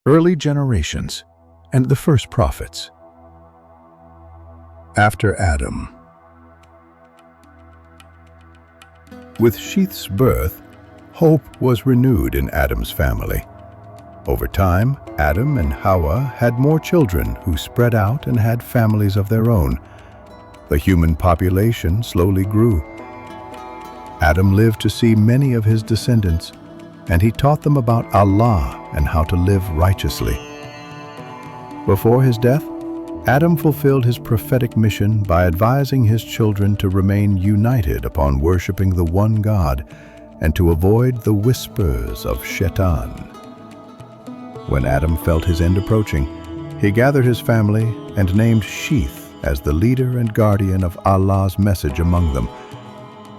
Early generations and the first prophets. After Adam. With Shīth's birth, hope was renewed in Adam's family. Over time, Adam and Hawa had more children who spread out and had families of their own. The human population slowly grew. Adam lived to see many of his descendants, and he taught them about Allah and how to live righteously. Before his death, Adam fulfilled his prophetic mission by advising his children to remain united upon worshiping the one God and to avoid the whispers of Shaitan. When Adam felt his end approaching, he gathered his family and named Shīth as the leader and guardian of Allah's message among them.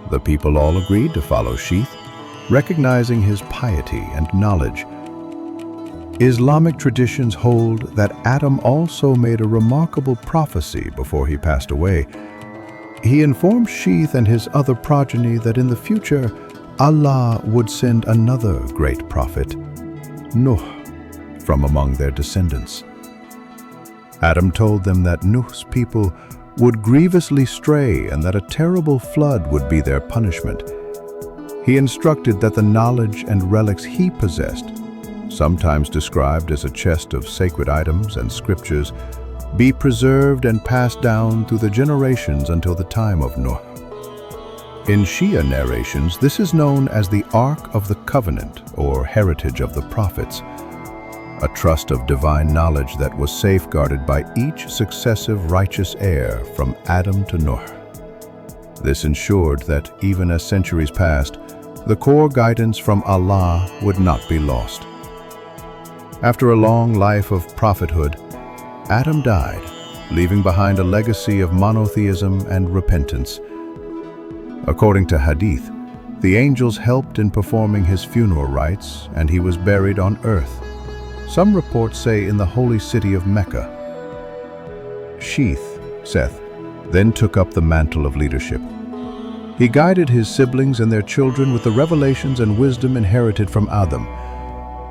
The people all agreed to follow Shīth, recognizing his piety and knowledge. Islamic traditions hold that Adam also made a remarkable prophecy before he passed away. He informed Shīth and his other progeny that in the future, Allah would send another great prophet, Nuh, from among their descendants. Adam told them that Nuh's people would grievously stray and that a terrible flood would be their punishment. He instructed that the knowledge and relics he possessed, sometimes described as a chest of sacred items and scriptures, be preserved and passed down through the generations until the time of Nuh. In Shia narrations, this is known as the Ark of the Covenant, or Heritage of the Prophets, a trust of divine knowledge that was safeguarded by each successive righteous heir from Adam to Nuh. This ensured that, even as centuries passed, the core guidance from Allah would not be lost. After a long life of prophethood, Adam died, leaving behind a legacy of monotheism and repentance. According to Hadith, the angels helped in performing his funeral rites, and he was buried on earth. Some reports say in the holy city of Mecca. Shīth, Seth, then took up the mantle of leadership. He guided his siblings and their children with the revelations and wisdom inherited from Adam.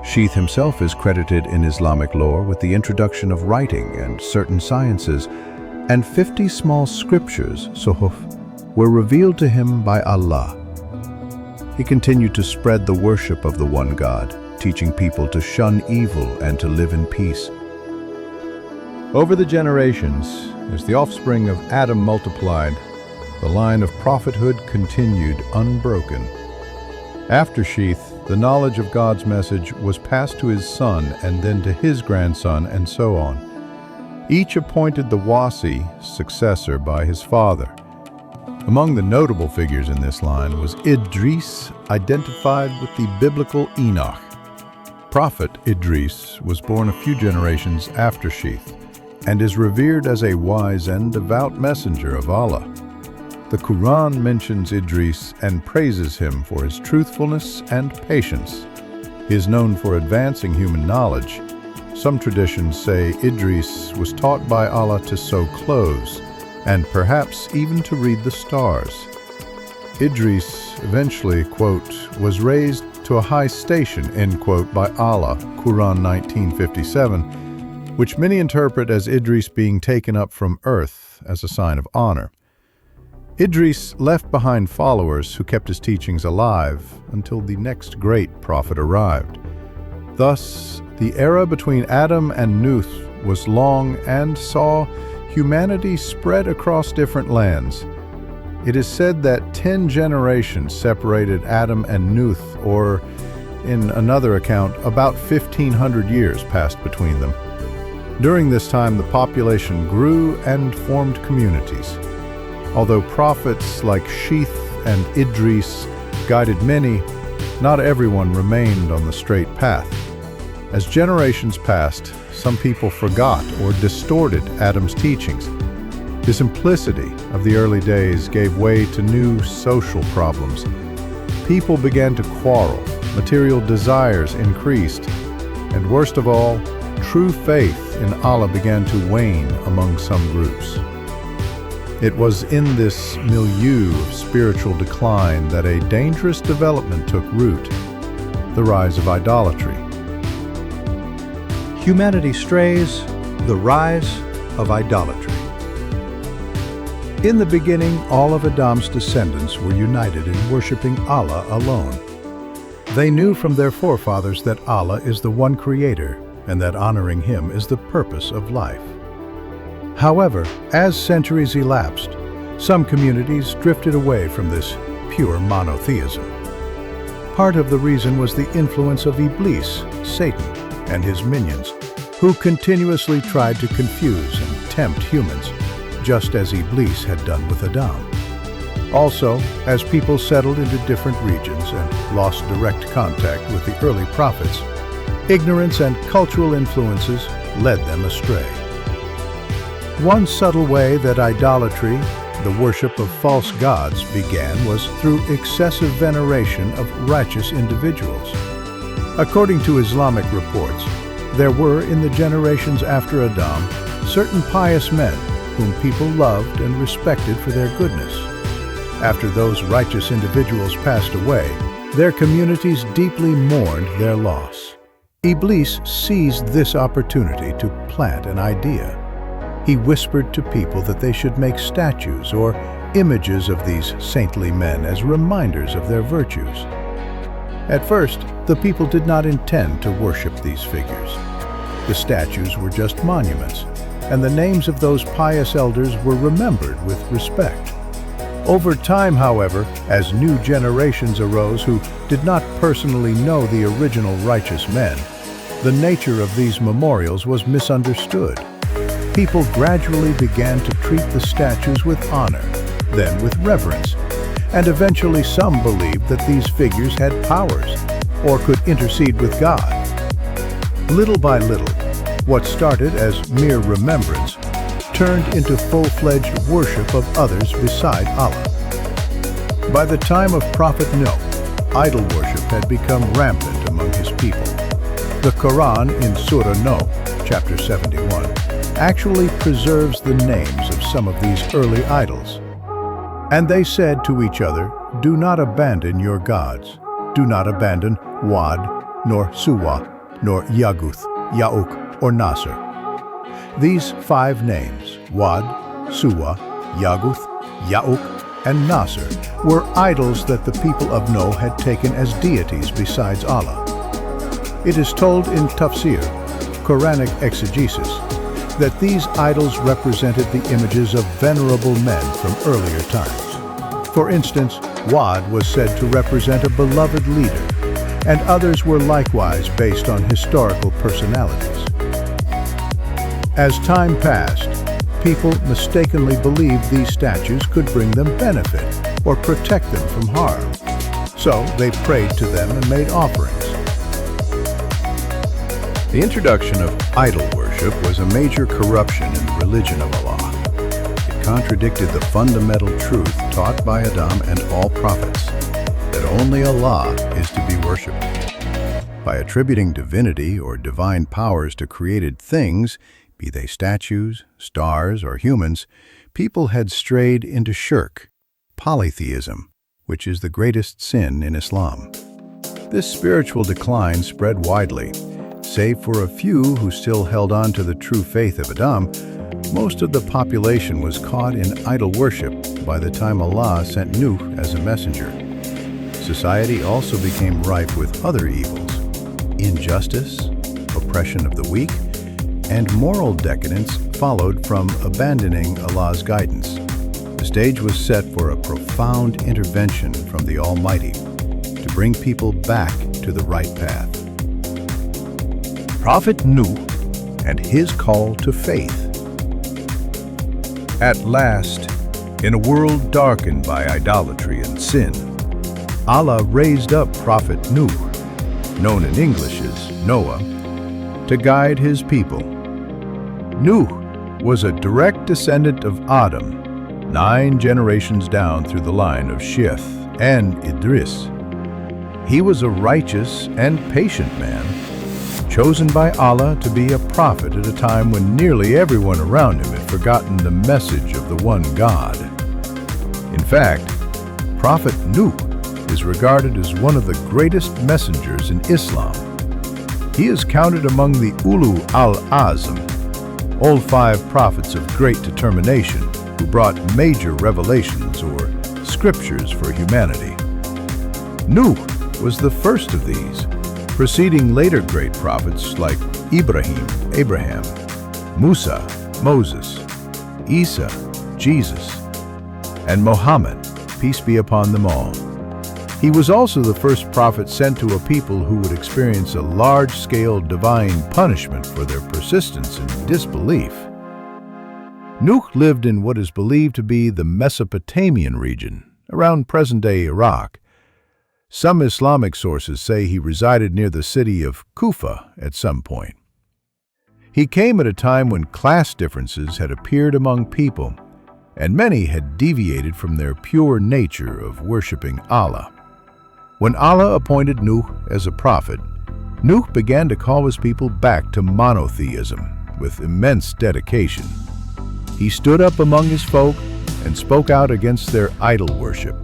Shīth himself is credited in Islamic lore with the introduction of writing and certain sciences, and 50 small scriptures, suhuf, were revealed to him by Allah. He continued to spread the worship of the one God, teaching people to shun evil and to live in peace. Over the generations, as the offspring of Adam multiplied, the line of prophethood continued unbroken. After Shīth, the knowledge of God's message was passed to his son and then to his grandson, and so on. Each appointed the Wasi, successor, by his father. Among the notable figures in this line was Idrīs, identified with the biblical Enoch. Prophet Idrīs was born a few generations after Shīth and is revered as a wise and devout messenger of Allah. The Quran mentions Idrīs and praises him for his truthfulness and patience. He is known for advancing human knowledge. Some traditions say Idrīs was taught by Allah to sew clothes and perhaps even to read the stars. Idrīs eventually, quote, was raised to a high station, end quote, by Allah, Quran 19:57, which many interpret as Idrīs being taken up from earth as a sign of honor. Idrīs left behind followers who kept his teachings alive until the next great prophet arrived. Thus, the era between Adam and Nuh was long and saw humanity spread across different lands. It is said that 10 generations separated Adam and Nuh, or, in another account, about 1,500 years passed between them. During this time, the population grew and formed communities. Although prophets like Shīth and Idrīs guided many, not everyone remained on the straight path. As generations passed, some people forgot or distorted Adam's teachings. The simplicity of the early days gave way to new social problems. People began to quarrel, material desires increased, and worst of all, true faith in Allah began to wane among some groups. It was in this milieu of spiritual decline that a dangerous development took root, the rise of idolatry. Humanity strays, the rise of idolatry. In the beginning, all of Adam's descendants were united in worshiping Allah alone. They knew from their forefathers that Allah is the one creator and that honoring Him is the purpose of life. However, as centuries elapsed, some communities drifted away from this pure monotheism. Part of the reason was the influence of Iblis, Satan, and his minions, who continuously tried to confuse and tempt humans, just as Iblis had done with Adam. Also, as people settled into different regions and lost direct contact with the early prophets, ignorance and cultural influences led them astray. One subtle way that idolatry, the worship of false gods, began was through excessive veneration of righteous individuals. According to Islamic reports, there were in the generations after Adam certain pious men whom people loved and respected for their goodness. After those righteous individuals passed away, their communities deeply mourned their loss. Iblis seized this opportunity to plant an idea. He whispered to people that they should make statues or images of these saintly men as reminders of their virtues. At first, the people did not intend to worship these figures. The statues were just monuments, and the names of those pious elders were remembered with respect. Over time, however, as new generations arose who did not personally know the original righteous men, the nature of these memorials was misunderstood. People gradually began to treat the statues with honor, then with reverence, and eventually some believed that these figures had powers or could intercede with God. Little by little, what started as mere remembrance turned into full-fledged worship of others beside Allah. By the time of Prophet Enoch, idol worship had become rampant among his people. The Quran in Surah Enoch, chapter 71, actually preserves the names of some of these early idols. And they said to each other, "Do not abandon your gods. Do not abandon Wad, nor Suwa, nor Yaguth, Ya'uk, or Nasr." These 5 names, Wad, Suwa, Yaguth, Ya'uk, and Nasr, were idols that the people of Noah had taken as deities besides Allah. It is told in Tafsir, Quranic exegesis, that these idols represented the images of venerable men from earlier times. For instance, Wad was said to represent a beloved leader, and others were likewise based on historical personalities. As time passed, people mistakenly believed these statues could bring them benefit or protect them from harm. So they prayed to them and made offerings. The introduction of idol worship was a major corruption in the religion of Allah. It contradicted the fundamental truth taught by Adam and all prophets, that only Allah is to be worshipped. By attributing divinity or divine powers to created things, be they statues, stars, or humans, people had strayed into shirk, polytheism, which is the greatest sin in Islam. This spiritual decline spread widely. Save for a few who still held on to the true faith of Adam, most of the population was caught in idol worship by the time Allah sent Nuh as a messenger. Society also became rife with other evils: injustice, oppression of the weak, and moral decadence followed from abandoning Allah's guidance. The stage was set for a profound intervention from the Almighty to bring people back to the right path. Prophet Nuh and his call to faith. At last, in a world darkened by idolatry and sin, Allah raised up Prophet Nuh, known in English as Noah, to guide his people. Nuh was a direct descendant of Adam, 9 generations down through the line of Shīth and Idrīs. He was a righteous and patient man, chosen by Allah to be a prophet at a time when nearly everyone around him had forgotten the message of the one God. In fact, Prophet Nuh is regarded as one of the greatest messengers in Islam. He is counted among the Ulu al-Azm, old 5 prophets of great determination who brought major revelations or scriptures for humanity. Nuh was the first of these, preceding later great prophets like Abraham, Musa, Moses, Isa, Jesus, and Muhammad, peace be upon them all. He was also the first prophet sent to a people who would experience a large-scale divine punishment for their persistence in disbelief. Nuh lived in what is believed to be the Mesopotamian region, around present-day Iraq. Some Islamic sources say he resided near the city of Kufa at some point. He came at a time when class differences had appeared among people, and many had deviated from their pure nature of worshiping Allah. When Allah appointed Nuh as a prophet, Nuh began to call his people back to monotheism with immense dedication. He stood up among his folk and spoke out against their idol worship,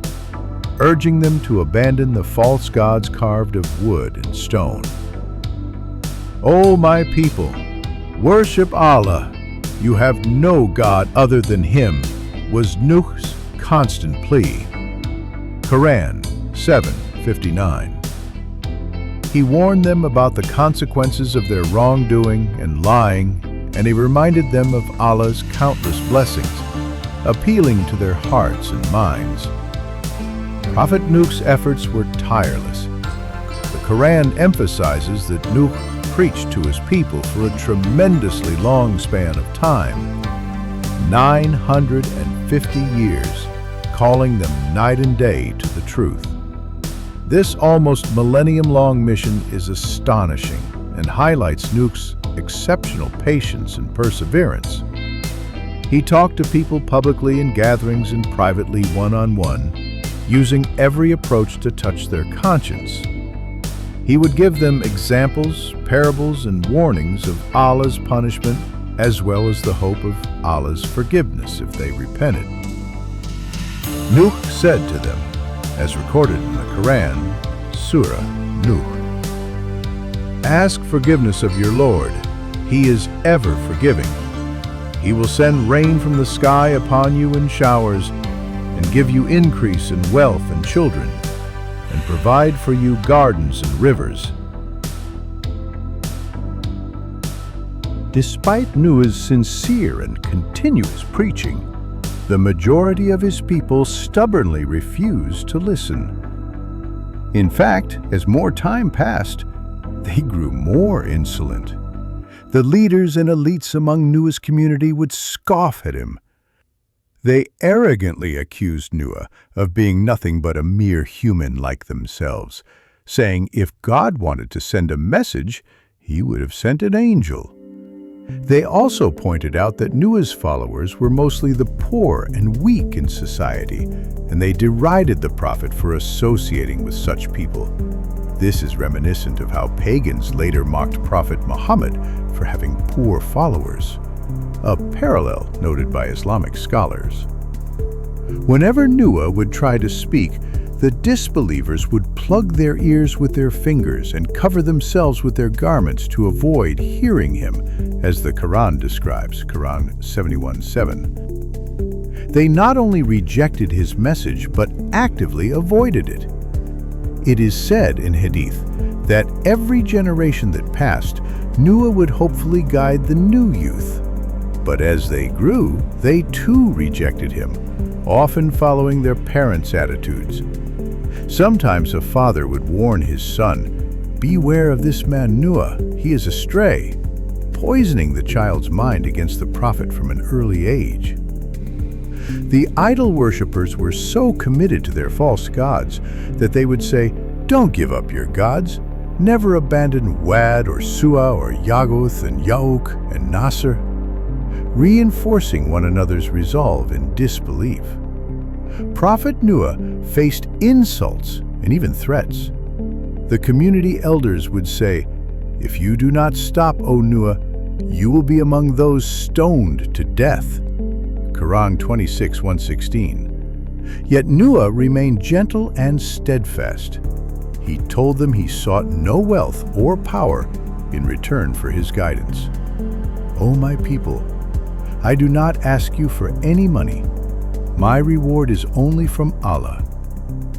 urging them to abandon the false gods carved of wood and stone. "O my people, worship Allah. You have no God other than Him," was Nuh's constant plea. Quran 7:59. He warned them about the consequences of their wrongdoing and lying, and he reminded them of Allah's countless blessings, appealing to their hearts and minds. Prophet Nuh's efforts were tireless. The Quran emphasizes that Nuh preached to his people for a tremendously long span of time, 950 years, calling them night and day to the truth. This almost millennium-long mission is astonishing and highlights Nuh's exceptional patience and perseverance. He talked to people publicly in gatherings and privately one-on-one, using every approach to touch their conscience. He would give them examples, parables, and warnings of Allah's punishment, as well as the hope of Allah's forgiveness if they repented. Nuh said to them, as recorded in the Quran, Surah Nuh, "Ask forgiveness of your Lord. He is ever forgiving. He will send rain from the sky upon you in showers, and give you increase in wealth and children, and provide for you gardens and rivers." Despite Nuh's sincere and continuous preaching, the majority of his people stubbornly refused to listen. In fact, as more time passed, they grew more insolent. The leaders and elites among Nuh's community would scoff at him. They arrogantly accused Nuh of being nothing but a mere human like themselves, saying if God wanted to send a message, he would have sent an angel. They also pointed out that Nuh's followers were mostly the poor and weak in society, and they derided the prophet for associating with such people. This is reminiscent of how pagans later mocked Prophet Muhammad for having poor followers, a parallel noted by Islamic scholars. Whenever Nuh would try to speak, the disbelievers would plug their ears with their fingers and cover themselves with their garments to avoid hearing him, as the Quran describes, Quran 71:7. They not only rejected his message, but actively avoided it. It is said in Hadith that every generation that passed, Nuh would hopefully guide the new youth. But as they grew, they too rejected him, often following their parents' attitudes. Sometimes a father would warn his son, "Beware of this man Nuh, he is astray," poisoning the child's mind against the prophet from an early age. The idol worshippers were so committed to their false gods that they would say, "Don't give up your gods. Never abandon Wad or Su'a or Yaguth and Ya'uk and Nasr," reinforcing one another's resolve in disbelief. Prophet Nuh faced insults and even threats. The community elders would say, "If you do not stop, O Nuh, you will be among those stoned to death." Quran 26:116. Yet Nuh remained gentle and steadfast. He told them he sought no wealth or power, in return for his guidance. O my people, I do not ask you for any money. My reward is only from Allah,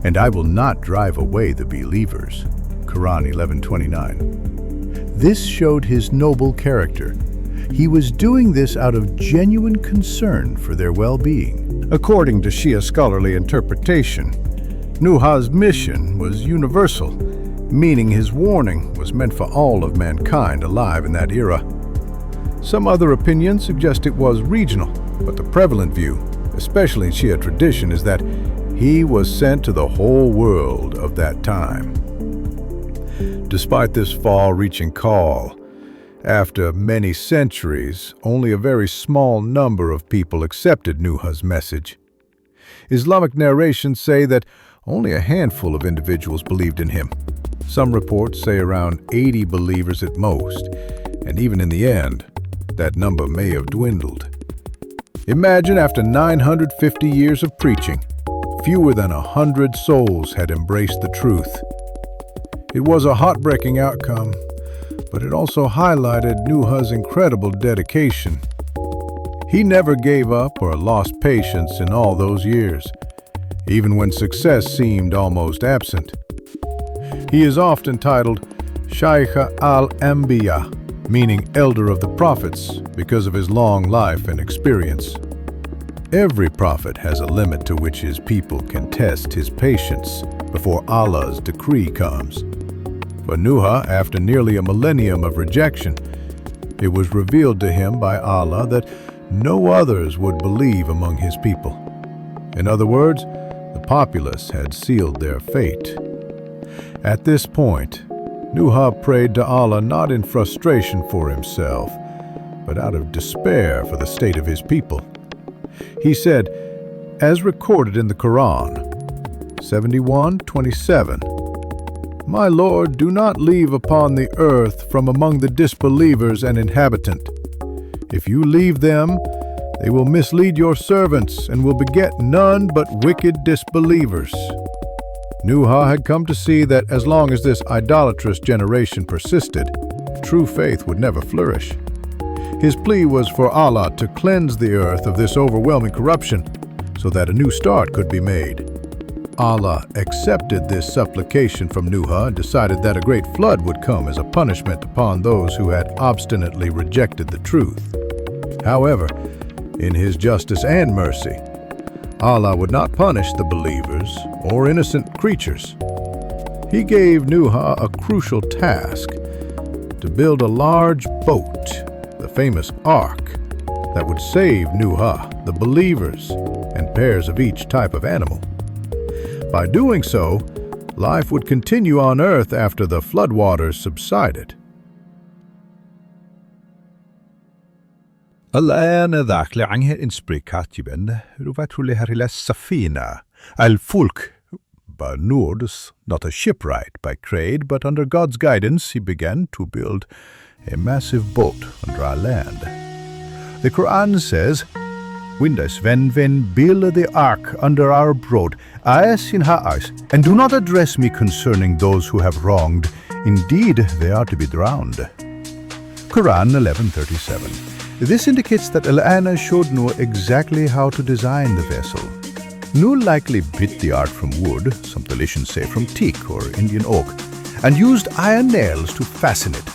and I will not drive away the believers. Quran 11:29. This showed his noble character. He was doing this out of genuine concern for their well-being. According to Shia scholarly interpretation, Nuh's mission was universal, meaning his warning was meant for all of mankind alive in that era. Some other opinions suggest it was regional, but the prevalent view, especially in Shia tradition, is that he was sent to the whole world of that time. Despite this far-reaching call, after many centuries, only a very small number of people accepted Nuh's message. Islamic narrations say that only a handful of individuals believed in him. Some reports say around 80 believers at most, and even in the end, that number may have dwindled. Imagine after 950 years of preaching, fewer than 100 souls had embraced the truth. It was a heartbreaking outcome, but it also highlighted Nuh's incredible dedication. He never gave up or lost patience in all those years, even when success seemed almost absent. He is often titled Shaykh al-Anbiya, meaning elder of the prophets, because of his long life and experience. Every prophet has a limit to which his people can test his patience before Allah's decree comes. For Nuh, after nearly a millennium of rejection, it was revealed to him by Allah that no others would believe among his people. In other words, the populace had sealed their fate. At this point, Nuh prayed to Allah not in frustration for himself, but out of despair for the state of his people. He said, as recorded in the Quran, 71:27, My Lord, do not leave upon the earth from among the disbelievers an inhabitant. If you leave them, they will mislead your servants and will beget none but wicked disbelievers. Nuh had come to see that as long as this idolatrous generation persisted, true faith would never flourish. His plea was for Allah to cleanse the earth of this overwhelming corruption so that a new start could be made. Allah accepted this supplication from Nuh and decided that a great flood would come as a punishment upon those who had obstinately rejected the truth. However, in His justice and mercy, Allah would not punish the believers or innocent creatures. He gave Nuh a crucial task to build a large boat, the famous ark, that would save Nuh, the believers, and pairs of each type of animal. By doing so, life would continue on earth after the floodwaters subsided. الآن ذاك لعنه إنسبري كاتبا رفعت لهرلا السفينة الفلك but Noord's not a shipwright by trade, but under God's guidance he began to build a massive boat on dry land. The Quran says, Windas ven build the ark under our broad, eyes in her eyes, and do not address me concerning those who have wronged. Indeed, they are to be drowned. Quran 11:37. This indicates that Elana showed Nuh exactly how to design the vessel. Nuh likely bit the ark from wood, some traditions say from teak or Indian oak, and used iron nails to fasten it.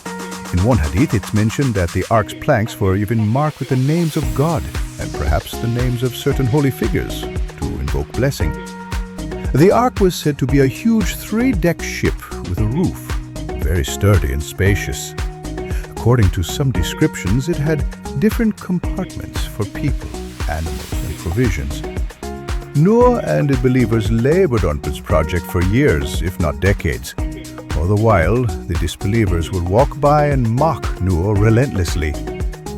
In one hadith, it's mentioned that the ark's planks were even marked with the names of God, and perhaps the names of certain holy figures, to invoke blessing. The ark was said to be a huge 3-deck ship with a roof, very sturdy and spacious. According to some descriptions, it had different compartments for people, animals, and provisions. Nuh and the believers labored on this project for years, if not decades. All the while, the disbelievers would walk by and mock Nuh relentlessly.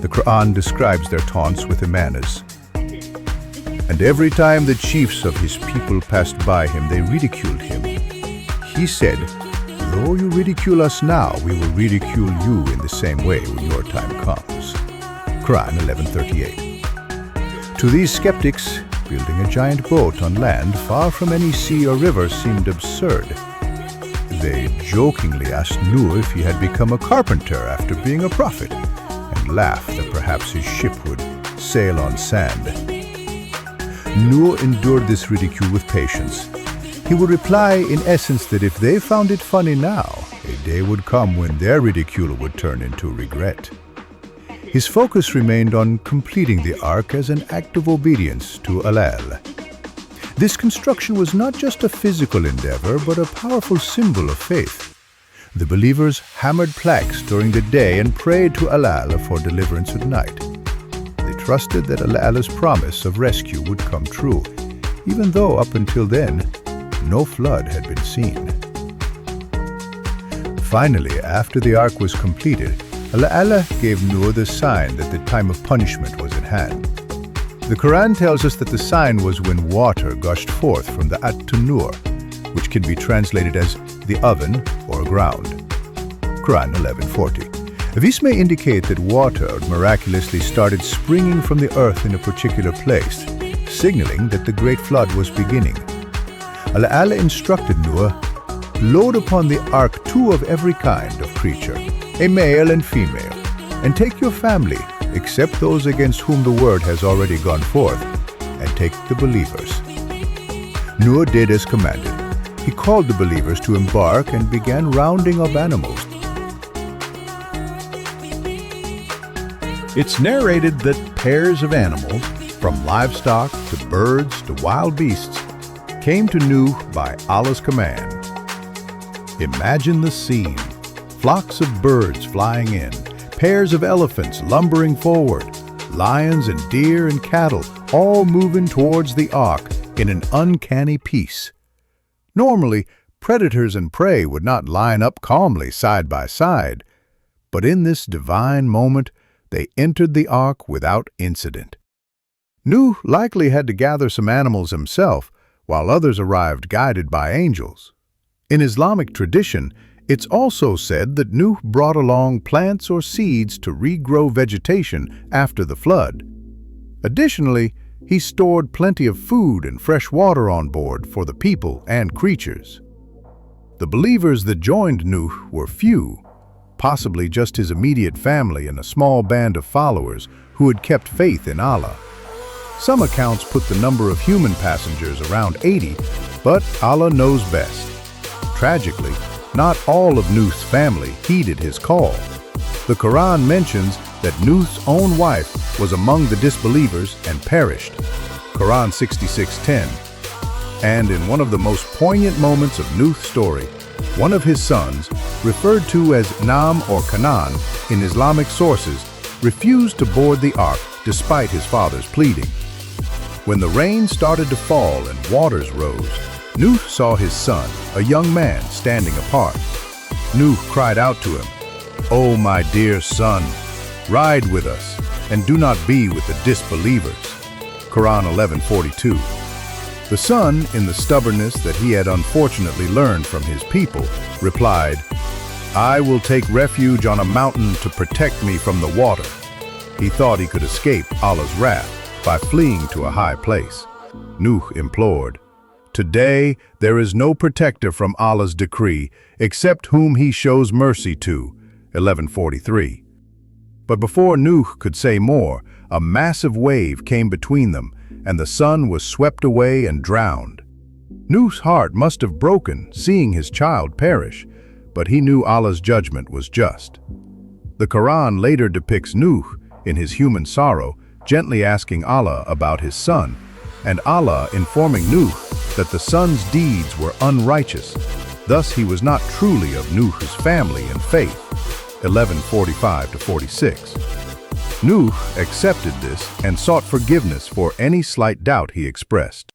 The Quran describes their taunts with imanas. And every time the chiefs of his people passed by him, they ridiculed him. He said, Though you ridicule us now, we will ridicule you in the same way when your time comes. Quran 11:38. To these skeptics, building a giant boat on land far from any sea or river seemed absurd. They jokingly asked Noah if he had become a carpenter after being a prophet, and laughed that perhaps his ship would sail on sand. Noah endured this ridicule with patience. He would reply in essence that if they found it funny now, a day would come when their ridicule would turn into regret. His focus remained on completing the ark as an act of obedience to Elel. This construction was not just a physical endeavor, but a powerful symbol of faith. The believers hammered planks during the day and prayed to Elel for deliverance at night. They trusted that Elel's promise of rescue would come true, even though up until then, no flood had been seen. Finally, after the ark was completed, Elel gave Noah the sign that the time of punishment was at hand. The Quran tells us that the sign was when water gushed forth from the At-Tanur, which can be translated as the oven or ground. Quran 11:40. This may indicate that water miraculously started springing from the earth in a particular place, signaling that the great flood was beginning. Allah instructed Noah, "Load upon the ark 2 of every kind of creature, a male and female, and take your family, except those against whom the word has already gone forth, and take the believers." Noah did as commanded. He called the believers to embark and began rounding up animals. It's narrated that pairs of animals, from livestock to birds to wild beasts, came to Noah by Allah's command. Imagine the scene. Flocks of birds flying in, pairs of elephants lumbering forward, lions and deer and cattle all moving towards the ark in an uncanny peace. Normally, predators and prey would not line up calmly side by side, but in this divine moment, they entered the ark without incident. Noah likely had to gather some animals himself, while others arrived guided by angels. In Islamic tradition, it's also said that Noah brought along plants or seeds to regrow vegetation after the flood. Additionally, he stored plenty of food and fresh water on board for the people and creatures. The believers that joined Noah were few, possibly just his immediate family and a small band of followers who had kept faith in Allah. Some accounts put the number of human passengers around 80, but Allah knows best. Tragically, not all of Noah's family heeded his call. The Quran mentions that Noah's own wife was among the disbelievers and perished. Quran 66:10. And in one of the most poignant moments of Noah's story, one of his sons, referred to as Nam or Canaan in Islamic sources, refused to board the ark despite his father's pleading. When the rain started to fall and waters rose, Noah saw his son, a young man, standing apart. Noah cried out to him, "O my dear son, ride with us, and do not be with the disbelievers." Quran 11:42. The son, in the stubbornness that he had unfortunately learned from his people, replied, "I will take refuge on a mountain to protect me from the water." He thought he could escape Allah's wrath by fleeing to a high place. Noah implored, "Today there is no protector from Allah's decree except whom he shows mercy to." 11:43. But before Noah could say more, a massive wave came between them, and the son was swept away and drowned. Noah's heart must have broken seeing his child perish, but he knew Allah's judgment was just. The Quran later depicts Noah, in his human sorrow, gently asking Allah about his son, and Allah informing Noah that the son's deeds were unrighteous. Thus he was not truly of Noah's family and faith. 11:45-46. Noah accepted this and sought forgiveness for any slight doubt he expressed.